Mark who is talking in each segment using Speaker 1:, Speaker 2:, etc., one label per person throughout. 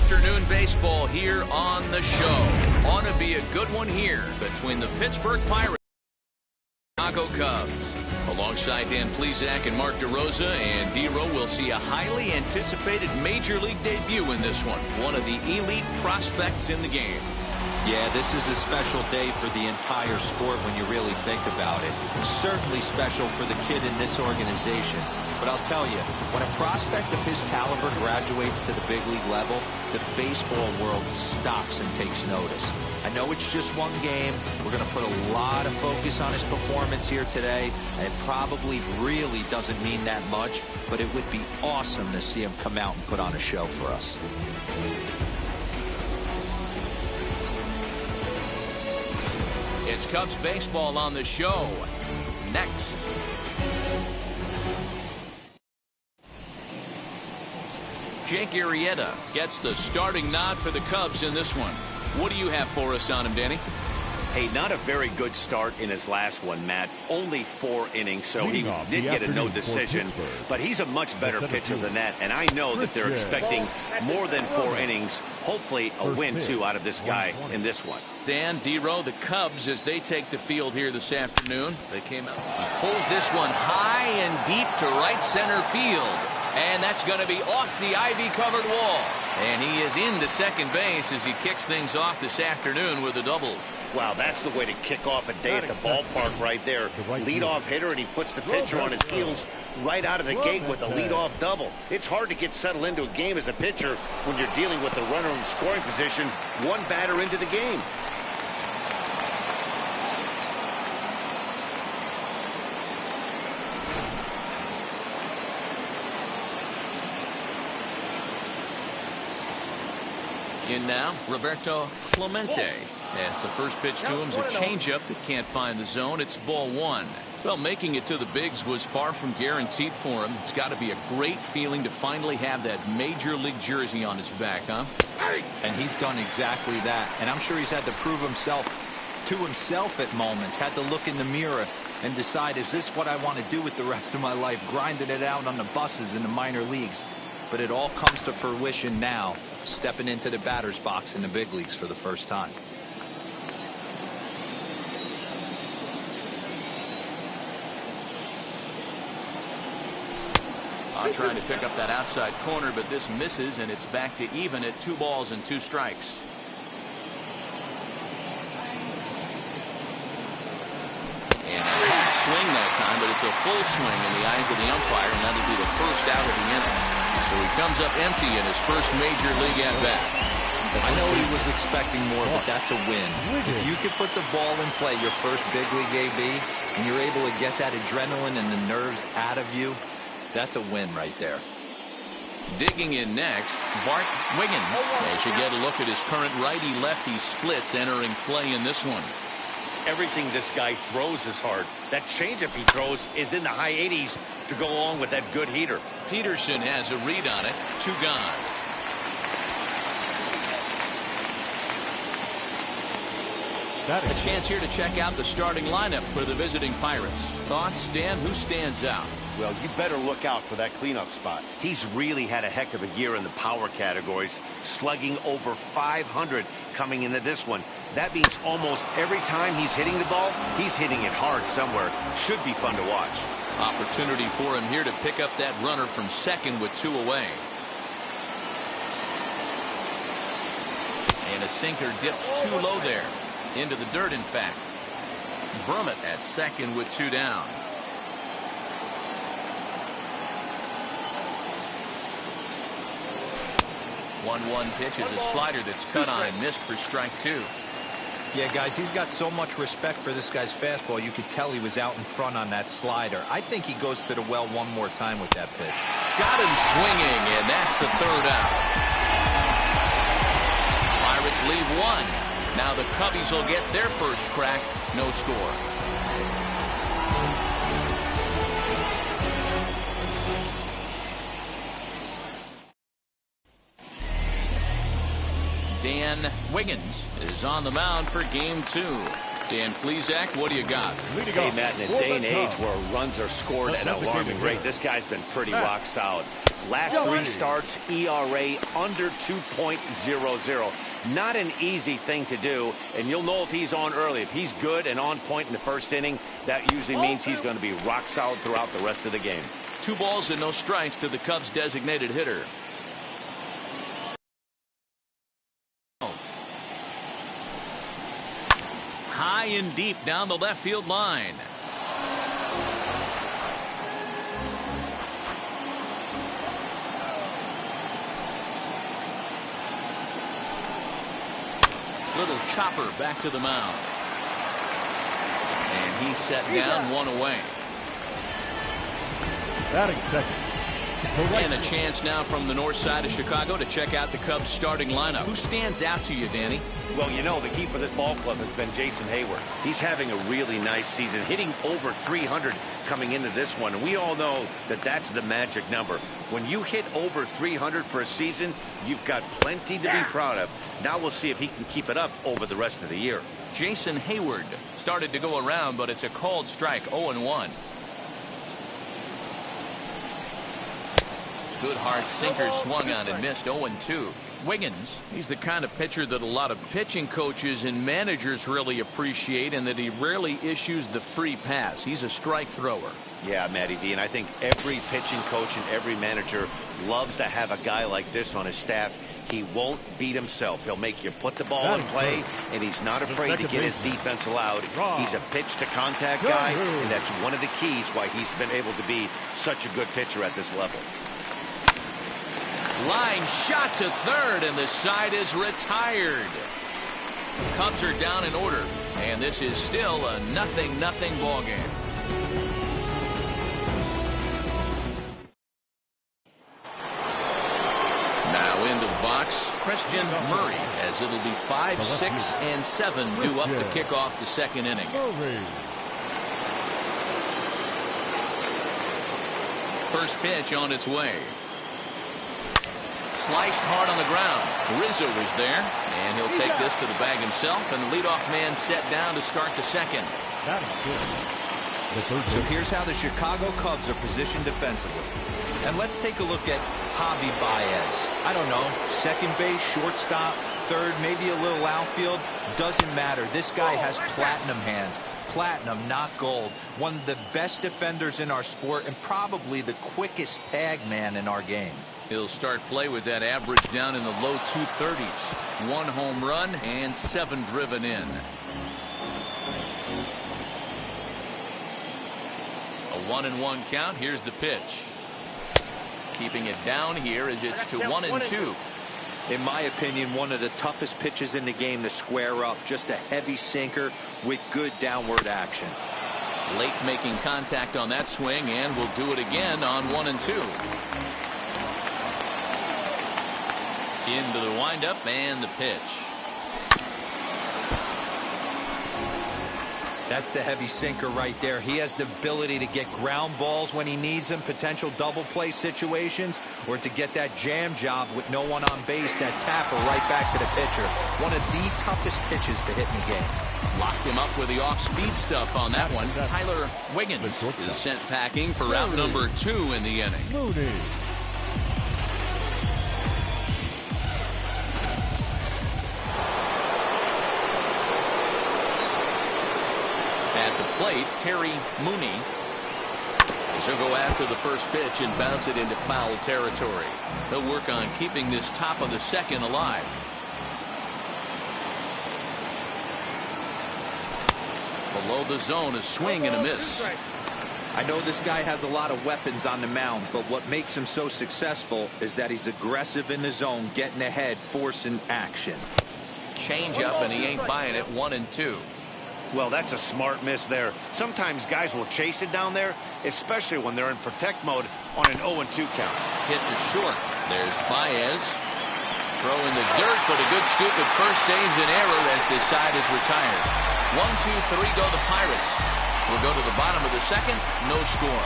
Speaker 1: Afternoon baseball here on the show. Ought to be a good one here between the Pittsburgh Pirates and Chicago Cubs. Alongside Dan Plesac and Mark DeRosa, and D-Row will see a highly anticipated Major League debut in this one. One of the elite prospects in the game.
Speaker 2: Yeah, this is a special day for the entire sport when you really think about it. Certainly special for the kid in this organization. But I'll tell you, when a prospect of his caliber graduates to the big league level, the baseball world stops and takes notice. I know it's just one game. We're going to put a lot of focus on his performance here today. And it probably really doesn't mean that much, but it would be awesome to see him come out and put on a show for us.
Speaker 1: It's Cubs baseball on the show. Next. Jake Arrieta gets the starting nod for the Cubs in this one. What do you have for us on him, Danny?
Speaker 3: Hey, not a very good start in his last one, Matt. Only 4 innings, so he did get a no decision. But he's a much better pitcher than that, and I know that they're expecting more than 4 innings. Hopefully a win, too, out of this guy in this one.
Speaker 1: Dan, D-Row, the Cubs, as they take the field here this afternoon. They came out. He pulls this one high and deep to right center field. And that's going to be off the ivy-covered wall. And he is into second base as he kicks things off this afternoon with a double.
Speaker 3: Wow, that's the way to kick off a day at the ballpark right there. Leadoff hitter, and he puts the pitcher on his heels right out of the gate with a leadoff double. It's hard to get settled into a game as a pitcher when you're dealing with the runner in scoring position, one batter into the game.
Speaker 1: In now, Roberto Clemente. As the first pitch to him is a changeup that can't find the zone. It's ball 1. Well, making it to the bigs was far from guaranteed for him. It's got to be a great feeling to finally have that major league jersey on his back, huh?
Speaker 2: And he's done exactly that. And I'm sure he's had to prove himself to himself at moments. Had to look in the mirror and decide, is this what I want to do with the rest of my life? Grinding it out on the buses in the minor leagues. But it all comes to fruition now, stepping into the batter's box in the big leagues for the first time.
Speaker 1: Trying to pick up that outside corner, but this misses, and it's back to even at 2 balls and 2 strikes. And a half swing that time, but it's a full swing in the eyes of the umpire, and that'll be the first out of the inning. So he comes up empty in his first major league at-bat.
Speaker 2: I know he was expecting more, but that's a win. If you could put the ball in play your first big league AB, and you're able to get that adrenaline and the nerves out of you, that's a win right there.
Speaker 1: Digging in next, Bart Wiggins. As you get a look at his current righty-lefty splits entering play in this one.
Speaker 3: Everything this guy throws is hard. That changeup he throws is in the high 80s to go along with that good heater.
Speaker 1: Peterson has a read on it. 2 gone. A chance here to check out the starting lineup for the visiting Pirates. Thoughts, Dan? Who stands out?
Speaker 3: Well, you better look out for that cleanup spot. He's really had a heck of a year in the power categories, slugging over 500 coming into this one. That means almost every time he's hitting the ball, he's hitting it hard somewhere. Should be fun to watch.
Speaker 1: Opportunity for him here to pick up that runner from second with 2 away. And a sinker dips too low there. Into the dirt, in fact. Brummett at second with 2 down. 1-1 pitch is a slider that's cut on and missed for strike 2.
Speaker 2: Yeah, guys, he's got so much respect for this guy's fastball. You could tell he was out in front on that slider. I think he goes to the well one more time with that pitch.
Speaker 1: Got him swinging, and that's the 3rd out. Pirates leave 1. Now the Cubbies will get their first crack. No score. Dan Wiggins is on the mound for game 2. Dan Plesac, what do you got?
Speaker 3: Hey, Matt, in a day and age where runs are scored at an alarming rate, this guy's been pretty rock solid. Last 3 starts, ERA under 2.00. Not an easy thing to do, and you'll know if he's on early. If he's good and on point in the first inning, that usually means he's going to be rock solid throughout the rest of the game.
Speaker 1: 2 balls and no strikes to the Cubs' designated hitter. High and deep down the left field line. Little chopper back to the mound. And he's set down, 1 away.
Speaker 4: Batting second.
Speaker 1: And a chance now from the north side of Chicago to check out the Cubs starting lineup. Who stands out to you, Danny?
Speaker 3: Well, you know, the key for this ball club has been Jason Hayward. He's having a really nice season, hitting over 300 coming into this one. And we all know that that's the magic number. When you hit over 300 for a season, you've got plenty to be proud of. Now we'll see if he can keep it up over the rest of the year.
Speaker 1: Jason Hayward started to go around, but it's a called strike, 0-1. Good hard sinker swung on and missed, 0-2. Wiggins, he's the kind of pitcher that a lot of pitching coaches and managers really appreciate, and that he rarely issues the free pass. He's a strike thrower.
Speaker 3: Yeah, Matty V, and I think every pitching coach and every manager loves to have a guy like this on his staff. He won't beat himself. He'll make you put the ball in play, and he's not afraid to get his defense allowed. He's a pitch-to-contact guy, and that's one of the keys why he's been able to be such a good pitcher at this level.
Speaker 1: Line shot to third, and the side is retired. Cubs are down in order, and this is still a 0-0 ball game. Now into the box, Christian Murray, as it'll be 5, 6, and 7 due up to kick off the second inning. First pitch on its way. Sliced hard on the ground. Rizzo is there, and he'll take this to the bag himself, and the leadoff man set down to start the second.
Speaker 2: So here's how the Chicago Cubs are positioned defensively. And let's take a look at Javi Baez. I don't know, second base, shortstop, third, maybe a little outfield. Doesn't matter. This guy has platinum hands. Platinum, not gold. One of the best defenders in our sport, and probably the quickest tag man in our game.
Speaker 1: He'll start play with that average down in the low 230s. 1 home run and 7 driven in. A 1-1 count. Here's the pitch. Keeping it down here as it's to 1-2.
Speaker 2: In my opinion, one of the toughest pitches in the game to square up. Just a heavy sinker with good downward action.
Speaker 1: Late making contact on that swing, and will do it again on 1-2. Into the windup and the pitch.
Speaker 2: That's the heavy sinker right there. He has the ability to get ground balls when he needs them, potential double play situations, or to get that jam job with no one on base, that tapper right back to the pitcher. One of the toughest pitches to hit in the game.
Speaker 1: Locked him up with the off-speed stuff on that one. Tyler Wiggins is sent packing for out number 2 in the inning. At the plate, Terry Mooney. He'll go after the first pitch and bounce it into foul territory. He'll work on keeping this top of the second alive. Below the zone, a swing and a miss.
Speaker 2: I know this guy has a lot of weapons on the mound, but what makes him so successful is that he's aggressive in the zone, getting ahead, forcing action.
Speaker 1: Change up, and he ain't buying it. 1-2.
Speaker 3: Well, that's a smart miss there. Sometimes guys will chase it down there, especially when they're in protect mode on an 0-2 count.
Speaker 1: Hit to short. There's Baez. Throw in the dirt, but a good scoop at first saves an error as this side is retired. 1-2-3 go the Pirates. We'll go to the bottom of the second. No score.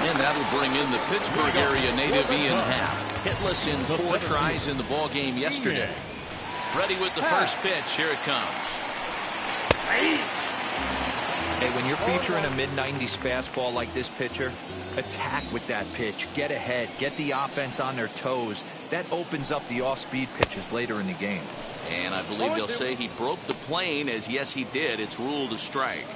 Speaker 1: And that'll bring in the Pittsburgh area native Ian Happ. Hitless in 4 tries in the ball game yesterday. Ready with the first pitch. Here it comes.
Speaker 2: Hey, when you're featuring a mid-90s fastball like this pitcher, attack with that pitch. Get ahead. Get the offense on their toes. That opens up the off-speed pitches later in the game.
Speaker 1: And I believe they'll say he broke the plane, as yes, he did. It's ruled a strike.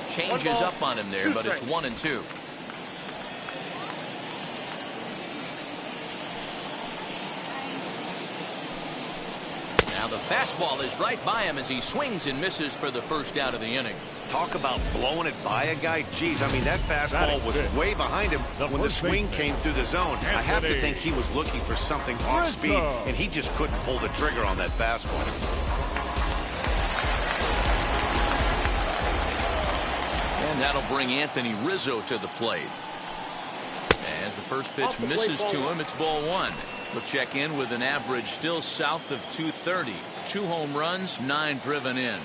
Speaker 1: Changes up on him there, but it's 1-2. Now the fastball is right by him as he swings and misses for the first out of the inning.
Speaker 3: Talk about blowing it by a guy. Geez, I mean, that fastball was way behind him when the swing came through the zone. I have to think he was looking for something off speed, and he just couldn't pull the trigger on that fastball.
Speaker 1: And that'll bring Anthony Rizzo to the plate. As the first pitch misses to him, it's ball 1. We'll check in with an average still south of 230. 2 home runs, 9 driven in.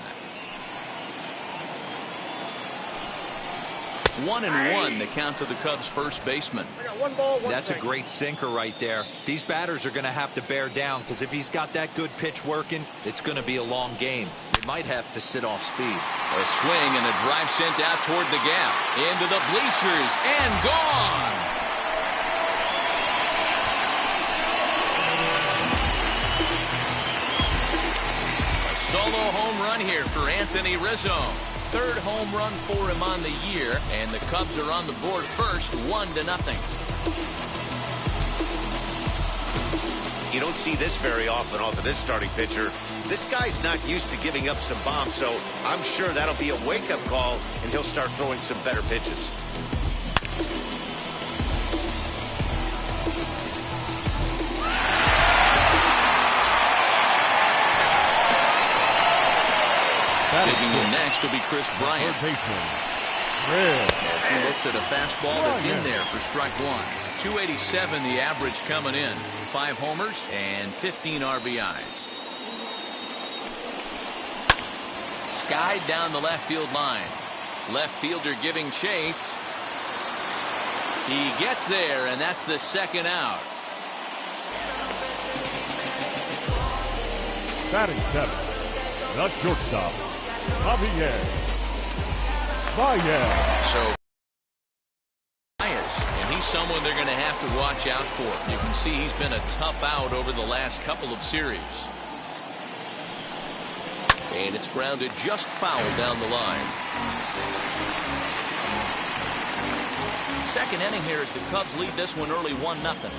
Speaker 1: 1-1 the count to the Cubs first baseman.
Speaker 2: That's a great sinker right there. These batters are going to have to bear down, because if he's got that good pitch working, it's going to be a long game. They might have to sit off speed.
Speaker 1: A swing and a drive sent out toward the gap. Into the bleachers and gone. A solo home run here for Anthony Rizzo. 3rd home run for him on the year, and the Cubs are on the board first, 1-0.
Speaker 3: You don't see this very often off of this starting pitcher. This guy's not used to giving up some bombs, so I'm sure that'll be a wake-up call, and he'll start throwing some better pitches.
Speaker 1: Digging in next will be Chris Bryant. As he looks at a fastball that's in there for strike 1. 287 the average coming in. 5 homers and 15 RBIs. Skied down the left field line. Left fielder giving chase. He gets there, and that's the 2nd out.
Speaker 4: Batting 7th, the shortstop, Javier Baez.
Speaker 1: So, and he's someone they're going to have to watch out for. You can see he's been a tough out over the last couple of series. And it's grounded just foul down the line. 2nd inning here as the Cubs lead this one early 1-0.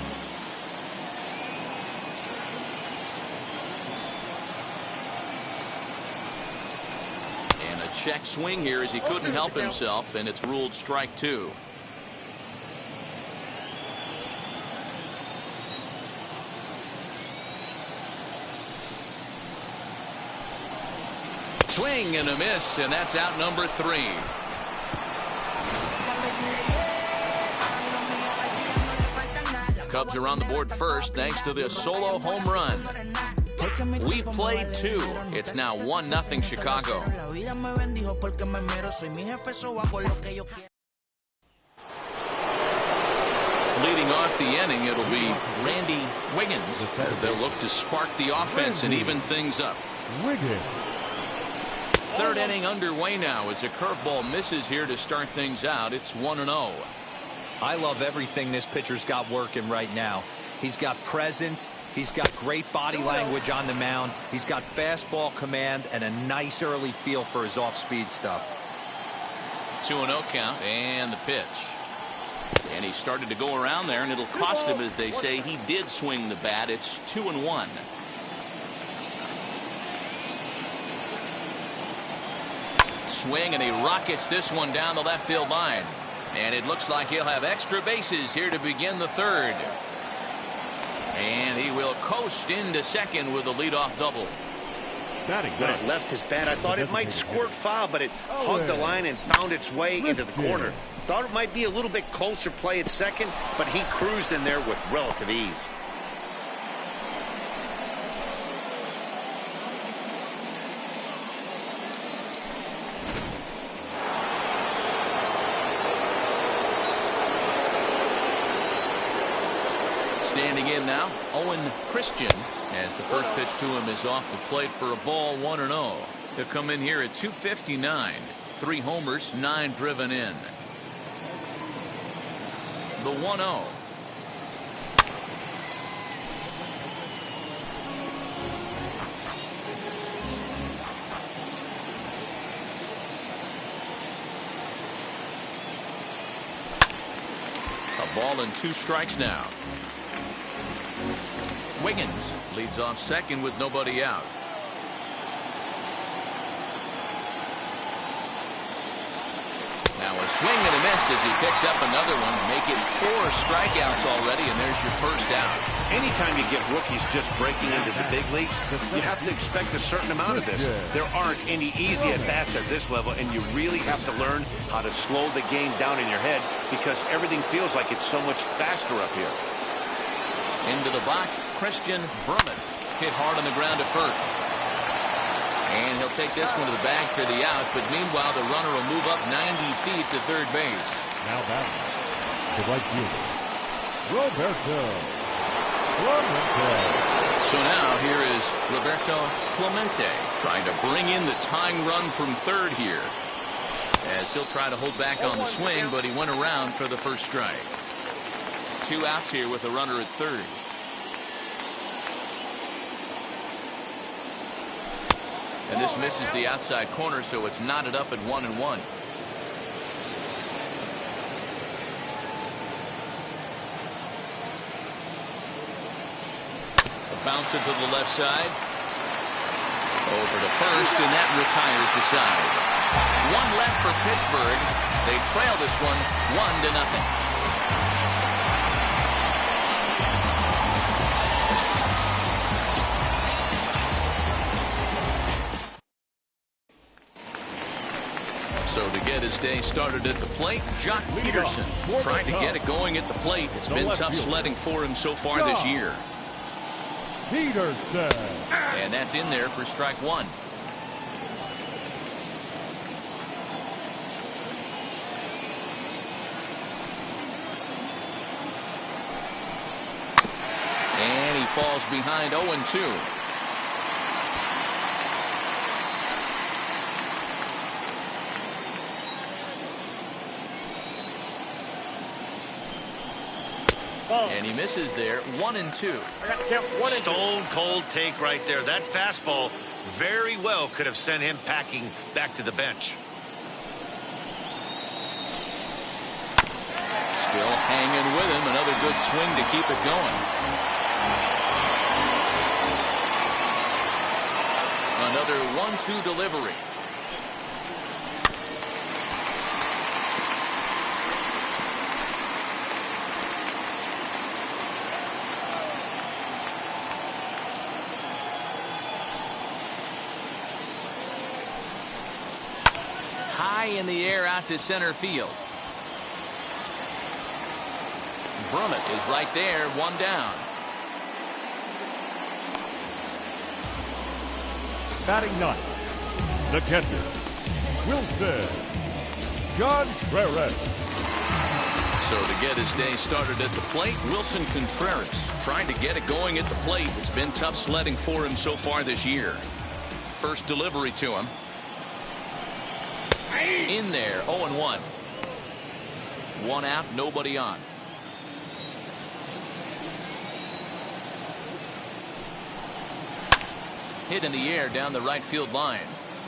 Speaker 1: Check swing here as he couldn't help himself, and it's ruled strike 2. Swing and a miss, and that's out number 3. Cubs are on the board first thanks to this solo home run. We've played 2. It's now 1-0 Chicago. Leading off the inning, it'll be Randy Wiggins. They'll look to spark the offense and even things up. 3rd inning underway now as a curveball misses here to start things out. It's 1-0.
Speaker 2: I love everything this pitcher's got working right now. He's got presence. He's got great body language on the mound. He's got fastball command and a nice early feel for his off-speed stuff.
Speaker 1: 2-0 count and the pitch. And he started to go around there, and it'll cost him, as they say. He did swing the bat. It's 2-1. Swing, and he rockets this one down the left field line. And it looks like he'll have extra bases here to begin the third. And he will coast into second with a leadoff double.
Speaker 3: When it left his bat, I thought it might squirt foul, but it hugged the line and found its way into the corner. Thought it might be a little bit closer play at second, but he cruised in there with relative ease.
Speaker 1: Standing in now, Owen Christian, as the first pitch to him is off the plate for a ball, 1-0. He'll come in here at 259. 3 homers, 9 driven in. The 1-0. A ball and 2 strikes now. Wiggins leads off second with nobody out. Now a swing and a miss as he picks up another one. Make it 4 strikeouts already, and there's your first out.
Speaker 3: Anytime you get rookies just breaking into the big leagues, you have to expect a certain amount of this. There aren't any easy at-bats at this level, and you really have to learn how to slow the game down in your head because everything feels like it's so much faster up here.
Speaker 1: Into the box, Christian Brummett hit hard on the ground at first. And he'll take this one to the bag for the out, but meanwhile the runner will move up 90 feet to third base.
Speaker 4: Now batting, the right fielder, Roberto Clemente.
Speaker 1: So now here is Roberto Clemente trying to bring in the tying run from third here. As he'll try to hold back on the swing, but he went around for the first strike. 2 outs here with a runner at third. And this misses the outside corner, so it's knotted up at 1-1. A bouncer to the left side. Over to first, and that retires the side. 1 left for Pittsburgh. They trail this one 1-0. So to get his day started at the plate, Jock Peterson trying to get it going at the plate. It's been tough sledding for him so far this year.
Speaker 4: Peterson.
Speaker 1: And that's in there for strike 1. And he falls behind 0-2. And he misses there, 1-2.
Speaker 3: Stone cold take right there. That fastball very well could have sent him packing back to the bench.
Speaker 1: Still hanging with him. Another good swing to keep it going. Another 1-2 delivery. High in the air out to center field. Brummett is right there, 1 down.
Speaker 4: Batting 9th, the catcher, Wilson Contreras.
Speaker 1: So to get his day started at the plate, Wilson Contreras trying to get it going at the plate. It's been tough sledding for him so far this year. First delivery to him. In there, 0-1. One out, nobody on. Hit in the air down the right field line.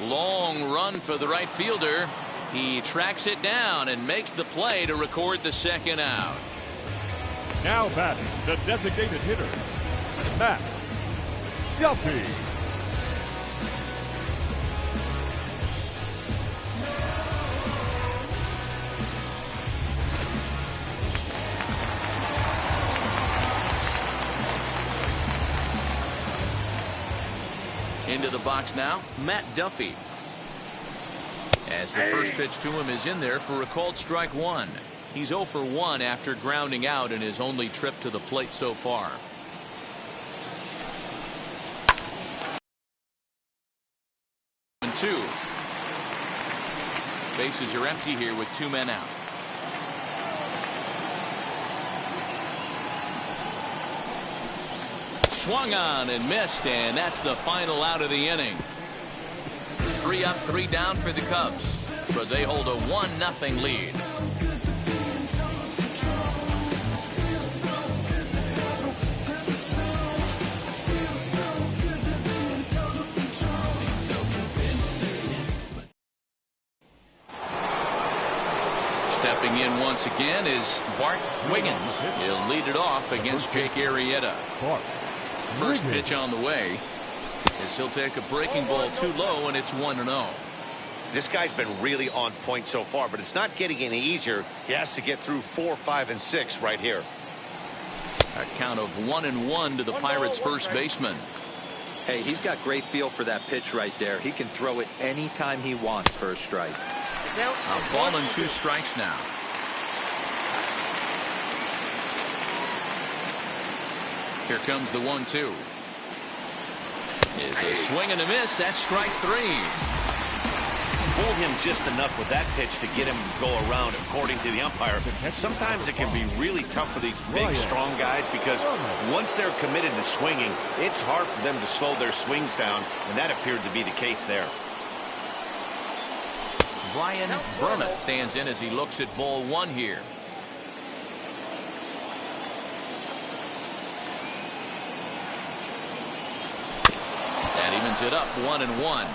Speaker 1: Long run for the right fielder. He tracks it down and makes the play to record the second out.
Speaker 4: Now batting, the designated hitter, Matt Duffy.
Speaker 1: Into the box now, Matt Duffy. As the first pitch to him is in there for a called strike one. He's 0 for 1 after grounding out in his only trip to the plate so far. And 2. Bases are empty here with 2 men out. Swung on and missed, and that's the final out of the inning. 3 up, 3 down for the Cubs, but they hold a 1-0 lead. Stepping in once again is Bart Wiggins. He'll lead it off against Jake Arrieta. First pitch on the way as he'll take a breaking ball too low, and it's 1-0.
Speaker 3: This guy's been really on point so far, but it's not getting any easier. He has to get through 4, 5, and 6 right here.
Speaker 1: A count of 1-1 to the Pirates' first baseman.
Speaker 2: Hey, he's got great feel for that pitch right there. He can throw it anytime he wants for a strike.
Speaker 1: A ball and 2 strikes now. Here comes the 1-2. Is a swing and a miss. That's strike 3.
Speaker 3: Fool him just enough with that pitch to get him to go around, according to the umpire. Sometimes it can be really tough for these big, strong guys because once they're committed to swinging, it's hard for them to slow their swings down, and that appeared to be the case there.
Speaker 1: Brian Berman stands in as he looks at ball 1 here. That evens it up 1-1.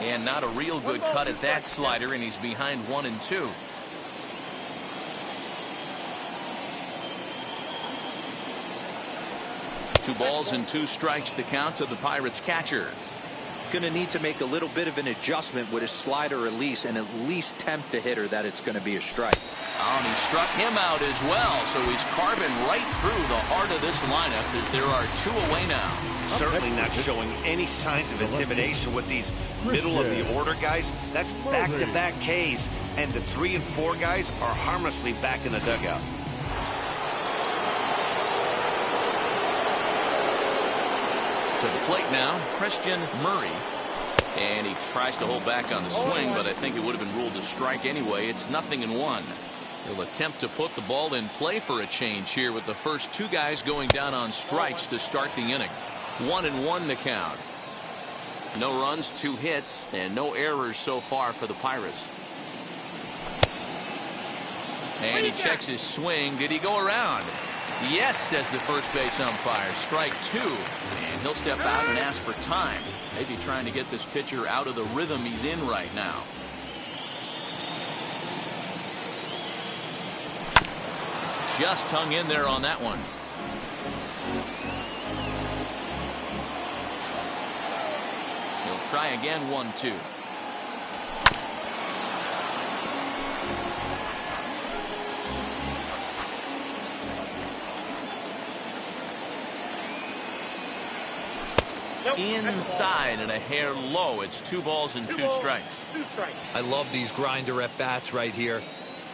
Speaker 1: And not a real good cut at that slider, and he's behind 1-2. Two balls and 2 strikes the count to the Pirates catcher.
Speaker 2: Going to need to make a little bit of an adjustment with his slider release and at least tempt the hitter that it's going to be a strike.
Speaker 1: Oh, and he struck him out as well, so he's carving right through the heart of this lineup as there are 2 away now.
Speaker 3: Certainly not showing any signs of intimidation with these middle of the order guys. That's back-to-back Ks, and the 3 and 4 guys are harmlessly back in the dugout.
Speaker 1: To the plate now, Christian Murray. And he tries to hold back on the swing, but I think it would have been ruled a strike anyway. It's 0-1. He'll attempt to put the ball in play for a change here with the first 2 guys going down on strikes to start the inning. 1-1 to count. No runs, 2 hits, and no errors so far for the Pirates. And he checks his swing. Did he go around? Yes, says the first base umpire. Strike 2. And he'll step out and ask for time. Maybe trying to get this pitcher out of the rhythm he's in right now. Just hung in there on that one. He'll try again, 1-2. Inside and a hair low. It's 2 balls and 2 strikes.
Speaker 2: I love these grinder at bats right here.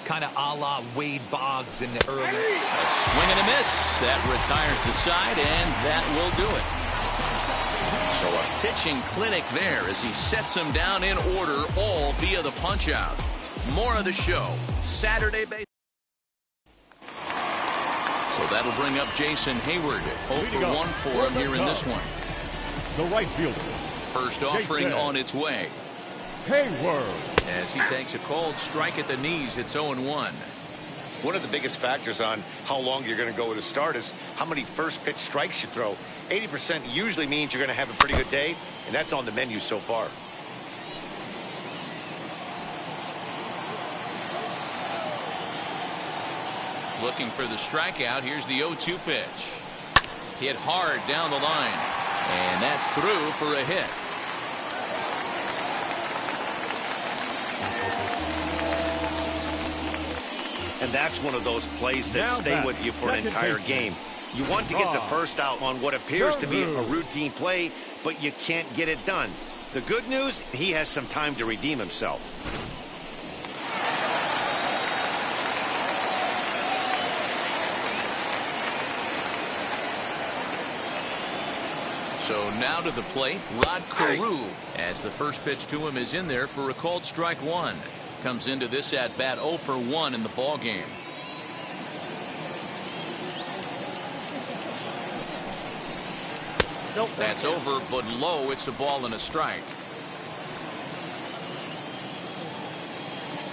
Speaker 2: Kind of a la Wade Boggs in the early.
Speaker 1: A swing and a miss. That retires the side, and that will do it. So a pitching clinic there as he sets them down in order, all via the punch out. More of the show Saturday base. So that'll bring up Jason Hayward. 0 for 1 for him here in this one.
Speaker 4: the right fielder.
Speaker 1: First offering on its way.
Speaker 4: Hayward.
Speaker 1: As he takes a cold strike at the knees, it's 0-1.
Speaker 3: One of the biggest factors on how long you're going to go with a start is how many first pitch strikes you throw. 80% usually means you're going to have a pretty good day, and that's on the menu so far.
Speaker 1: Looking for the strikeout. Here's the 0-2 pitch. Hit hard down the line. And that's through for a hit.
Speaker 3: And that's one of those plays that stay with you for an entire game. You want to get the first out on what appears to be a routine play, but you can't get it done. The good news, he has some time to redeem himself.
Speaker 1: So now to the plate, Rod Carew, as the first pitch to him is in there for a called strike one. Comes into this at bat 0 for 1 in the ball game. That's over, but low. It's a ball and a strike.